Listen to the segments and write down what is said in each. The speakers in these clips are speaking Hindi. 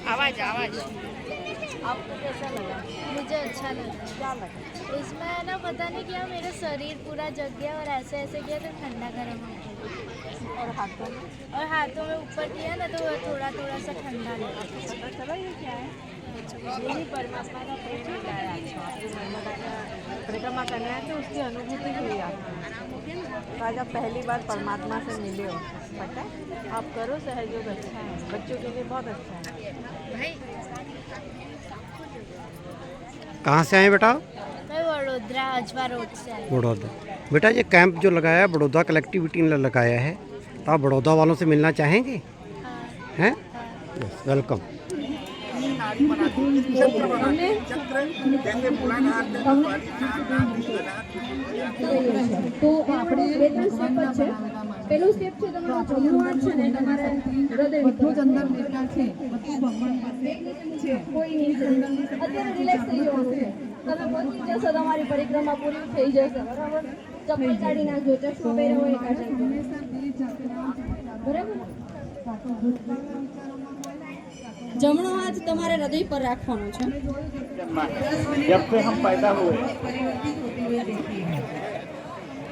आवाज आवाज आपको कैसा लगा? मुझे अच्छा लगा। क्या लगा? इसमें है ना, पता नहीं क्या मेरा शरीर पूरा जग गया और ऐसे ऐसे किया तो ठंडा गर्म हो गया। और हाथों में ऊपर किया ना तो थोड़ा थोड़ा सा ठंडा लगा। पता चला ये क्या है? यही परमात्मा का प्रेम मिला है आपको। आपकी नर्मदा का परिक्रमा करने आए तो उसकी अनुभूति हुई आपको। आज आप पहली बार परमात्मा से मिले हो, पता है? आप करो सहयोग, अच्छा है, बच्चों के लिए बहुत अच्छा है भाई। कहाँ से आए बेटा? मैं वडोदरा अजवा रोड से आई। बड़ौदा। बेटा ये कैंप जो लगाया है बड़ौदा कलेक्टिविटी ने लगाया है, तो आप बड़ौदा वालों से मिलना चाहेंगे? हाँ, हैं? हाँ। वेलकम। તો આપણે બે ત્રણ સ્ટેપ જ છે. પહેલું સ્ટેપ છે તમારો જમણો હાથ છે ને તમારે હૃદય બધું જ અંદર બેઠા છે, બધું ભગવાન પાસે છે, કોઈ નીચે અત્યારે રિલેક્સ થઈ જવાનું છે. તમે પહોંચી જશો, તમારી પરિક્રમા પૂરી થઈ જશે. બરાબર? ચપ્પલ કાઢી નાખજો, ચશ્મા પહેર્યા હોય એ કાઢી નાખજો. બરાબર? જમણો હાથ તમારે હૃદય પર રાખવાનો છે. जब से हम पैदा हुए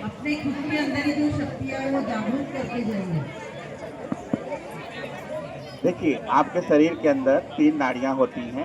अपने खुद के अंदर की जो शक्तियां है वो जागरूक करके जाइए. देखिए, आपके शरीर के अंदर 3 नाड़ियां होती हैं।